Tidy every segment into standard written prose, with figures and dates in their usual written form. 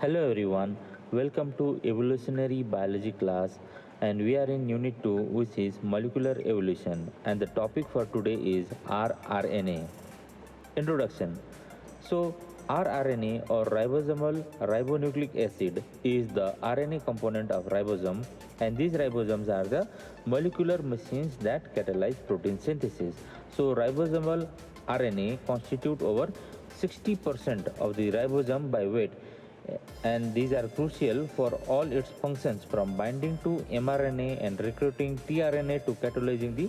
Hello everyone, welcome to Evolutionary Biology class, and we are in Unit 2, which is Molecular Evolution, and the topic for today is rRNA. Introduction. So rRNA or ribosomal ribonucleic acid is the RNA component of ribosome, and these ribosomes are the molecular machines that catalyze protein synthesis. So ribosomal RNA constitute over 60% of the ribosome by weight, and these are crucial for all its functions from binding to mRNA and recruiting tRNA to catalyzing the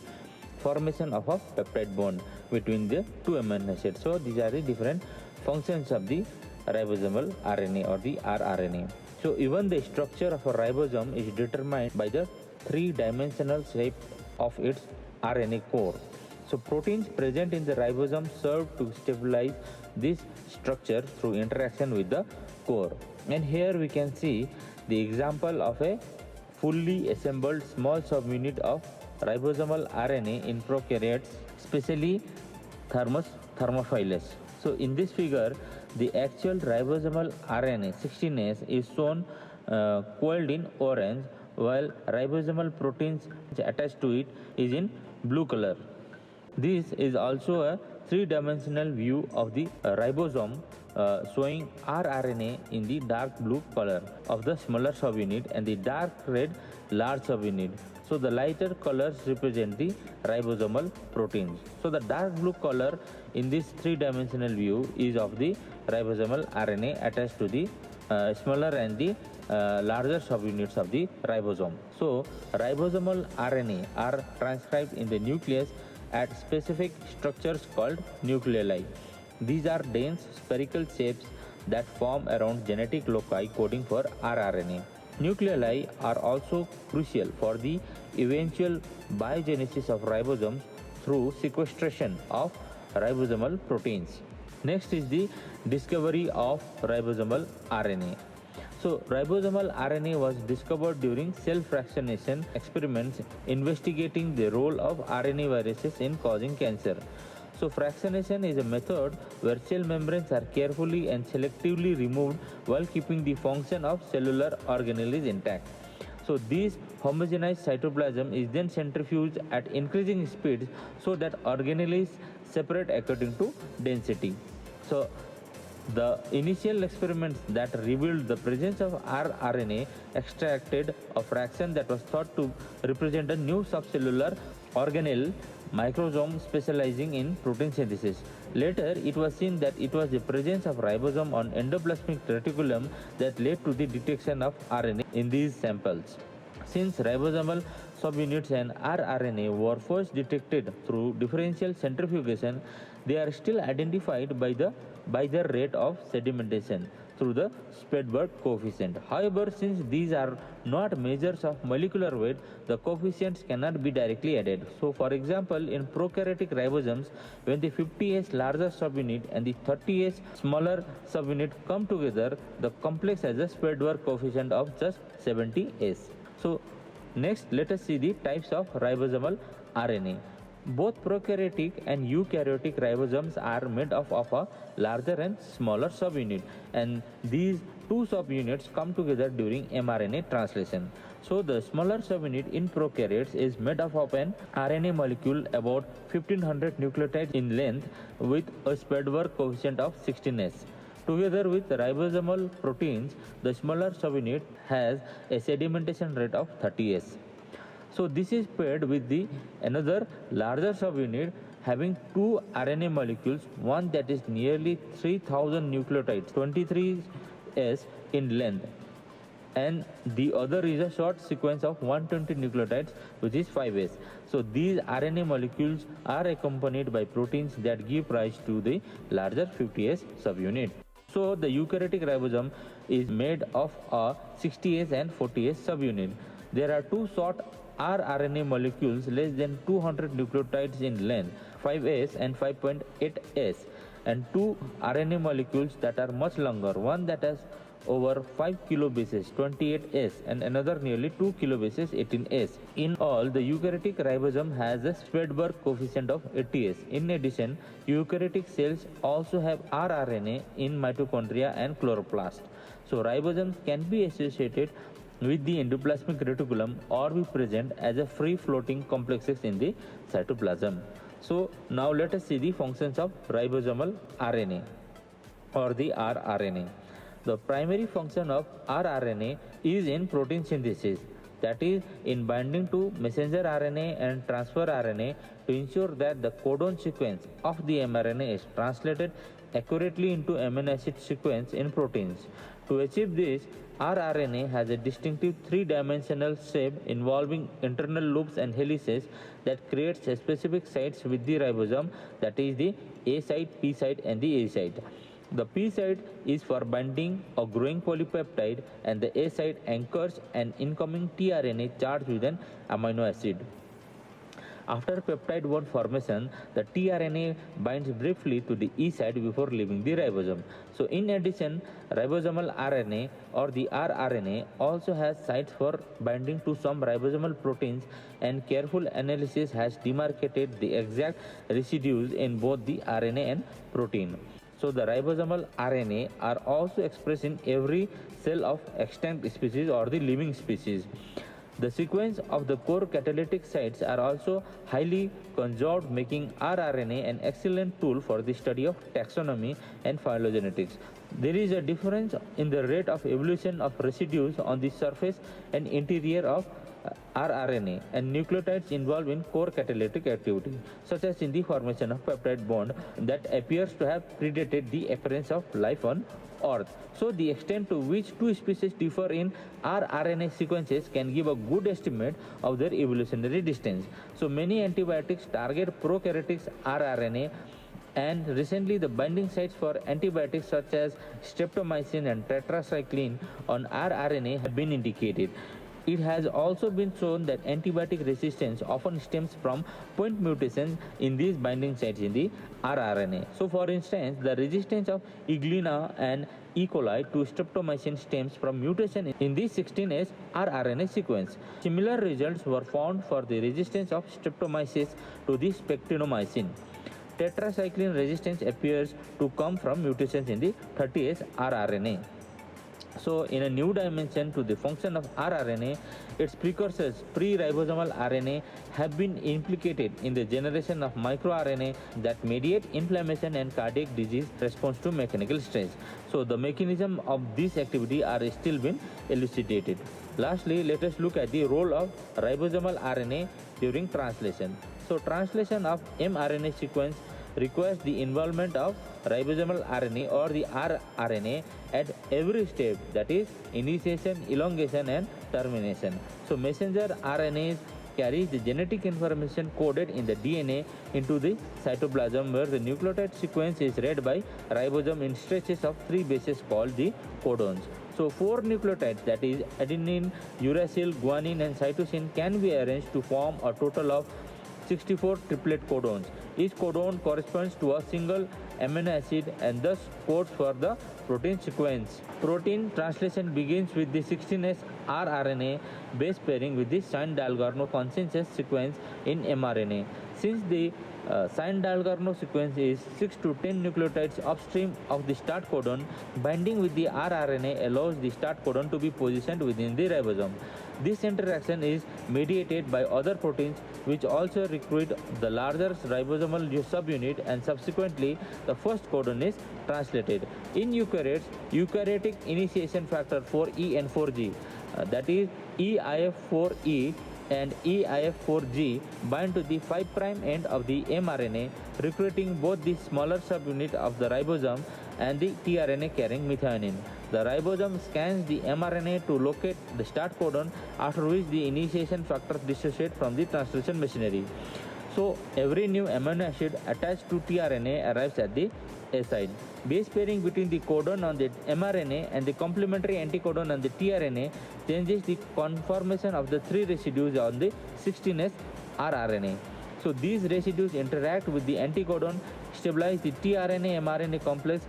formation of a peptide bond between the two amino acids. So these are the different functions of the ribosomal RNA or the rRNA. So even the structure of a ribosome is determined by the three-dimensional shape of its RNA core. So proteins present in the ribosome serve to stabilize this structure through interaction with the core. And here we can see the example of a fully assembled small subunit of ribosomal RNA in prokaryotes, especially Thermophilus. So in this figure, the actual ribosomal RNA 16S is shown coiled in orange, while ribosomal proteins attached to it is in blue color. This is also a three-dimensional view of the ribosome, showing rRNA in the dark blue color of the smaller subunit and the dark red large subunit. So the lighter colors represent the ribosomal proteins. So the dark blue color in this three-dimensional view is of the ribosomal RNA attached to the smaller and the larger subunits of the ribosome. So ribosomal RNA are transcribed in the nucleus at specific structures called nucleoli. These are dense spherical shapes that form around genetic loci coding for rRNA. Nucleoli are also crucial for the eventual biogenesis of ribosomes through sequestration of ribosomal proteins. Next is the discovery of ribosomal RNA. So ribosomal RNA was discovered during cell fractionation experiments investigating the role of RNA viruses in causing cancer. So fractionation is a method where cell membranes are carefully and selectively removed while keeping the function of cellular organelles intact. So this homogenized cytoplasm is then centrifuged at increasing speeds so that organelles separate according to density. So the initial experiments that revealed the presence of rRNA extracted a fraction that was thought to represent a new subcellular organelle microsome specializing in protein synthesis. Later, it was seen that it was the presence of ribosome on endoplasmic reticulum that led to the detection of RNA in these samples. Since ribosomal subunits and rRNA were first detected through differential centrifugation, they are still identified by their rate of sedimentation through the Svedberg coefficient. However, since these are not measures of molecular weight, the coefficients cannot be directly added. So, for example, in prokaryotic ribosomes, when the 50S larger subunit and the 30S smaller subunit come together, the complex has a Svedberg coefficient of just 70S. So, next let us see the types of ribosomal RNA. Both prokaryotic and eukaryotic ribosomes are made up of a larger and smaller subunit, and these two subunits come together during mRNA translation. So the smaller subunit in prokaryotes is made up of an RNA molecule about 1500 nucleotides in length with a Svedberg coefficient of 16S. Together with ribosomal proteins, the smaller subunit has a sedimentation rate of 30S. So this is paired with the another larger subunit having two RNA molecules, one that is nearly 3000 nucleotides, 23S in length, and the other is a short sequence of 120 nucleotides, which is 5S. So these RNA molecules are accompanied by proteins that give rise to the larger 50S subunit. So the eukaryotic ribosome is made of a 60S and 40S subunit. There are two short rRNA molecules less than 200 nucleotides in length, 5S and 5.8S, and two RNA molecules that are much longer, one that has over 5 kilobases 28S and another nearly 2 kilobases 18S. In all, the eukaryotic ribosome has a Svedberg coefficient of 80S. In addition, eukaryotic cells also have rRNA in mitochondria and chloroplast. So ribosomes can be associated with the endoplasmic reticulum or be present as a free floating complexes in the cytoplasm. So now let us see the functions of ribosomal RNA or the rRNA. The primary function of rRNA is in protein synthesis, that is in binding to messenger RNA and transfer RNA to ensure that the codon sequence of the mRNA is translated accurately into amino acid sequence in proteins. To achieve this, rRNA has a distinctive three-dimensional shape involving internal loops and helices that creates specific sites with the ribosome, that is the A site, P site and the A site. The P site is for binding a growing polypeptide and the A site anchors an incoming tRNA charged with an amino acid. After peptide bond formation, the tRNA binds briefly to the E site before leaving the ribosome. So in addition, ribosomal RNA or the rRNA also has sites for binding to some ribosomal proteins, and careful analysis has demarcated the exact residues in both the RNA and protein. So the ribosomal RNA are also expressed in every cell of extinct species or the living species. The sequence of the core catalytic sites are also highly conserved, making rRNA an excellent tool for the study of taxonomy and phylogenetics. There is a difference in the rate of evolution of residues on the surface and interior of rRNA and nucleotides involved in core catalytic activity, such as in the formation of peptide bond that appears to have predated the appearance of life on Earth. So the extent to which two species differ in rRNA sequences can give a good estimate of their evolutionary distance. So many antibiotics target prokaryotic rRNA, and recently the binding sites for antibiotics such as streptomycin and tetracycline on rRNA have been indicated. It has also been shown that antibiotic resistance often stems from point mutations in these binding sites in the rRNA. So for instance, the resistance of Eglina and E. coli to streptomycin stems from mutation in the 16S rRNA sequence. Similar results were found for the resistance of streptomyces to the spectinomycin. Tetracycline resistance appears to come from mutations in the 30S rRNA. So, in a new dimension to the function of rRNA, its precursors, pre-ribosomal RNA, have been implicated in the generation of microRNA that mediate inflammation and cardiac disease response to mechanical stress. So, the mechanism of this activity are still being elucidated. Lastly, let us look at the role of ribosomal RNA during translation. So, translation of mRNA sequence requires the involvement of ribosomal RNA or the rRNA at every step, that is initiation, elongation and termination. So messenger RNAs carries the genetic information coded in the DNA into the cytoplasm, where the nucleotide sequence is read by ribosome in stretches of 3 bases called the codons. So 4 nucleotides, that is adenine, uracil, guanine and cytosine, can be arranged to form a total of 64 triplet codons. Each codon corresponds to a single amino acid and thus codes for the protein sequence. Protein translation begins with the 16S rRNA base pairing with the Sine-Dalgarno consensus sequence in mRNA. Since the Sine-Dalgarno sequence is 6 to 10 nucleotides upstream of the start codon, binding with the rRNA allows the start codon to be positioned within the ribosome. This interaction is mediated by other proteins which also recruit the larger ribosomal subunit, and subsequently the first codon is translated. In eukaryotes, eukaryotic initiation factor 4E and 4G, that is EIF4E and EIF4G, bind to the 5' end of the mRNA, recruiting both the smaller subunit of the ribosome and the tRNA carrying methionine. The ribosome scans the mRNA to locate the start codon, after which the initiation factors dissociate from the translation machinery. So every new amino acid attached to tRNA arrives at the A site. Base pairing between the codon on the mRNA and the complementary anticodon on the tRNA changes the conformation of the 3 residues on the 16S rRNA. So these residues interact with the anticodon, stabilize the tRNA mRNA complex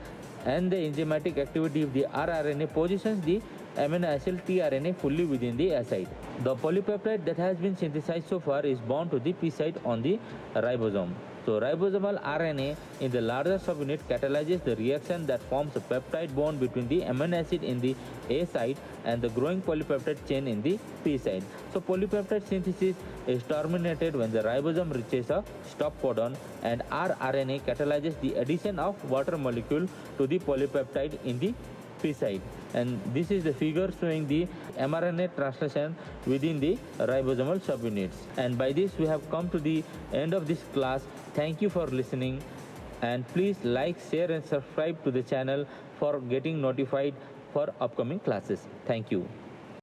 and the enzymatic activity of the rRNA positions the amino acid tRNA fully within the A site. The polypeptide that has been synthesized so far is bound to the P site on the ribosome. So ribosomal RNA in the larger subunit catalyzes the reaction that forms a peptide bond between the amino acid in the A site and the growing polypeptide chain in the P site. So polypeptide synthesis is terminated when the ribosome reaches a stop codon, and rRNA catalyzes the addition of water molecule to the polypeptide in the P site. And this is the figure showing the mRNA translation within the ribosomal subunits. And by this we have come to the end of this class. Thank you for listening, and please like, share and subscribe to the channel for getting notified for upcoming classes. Thank you.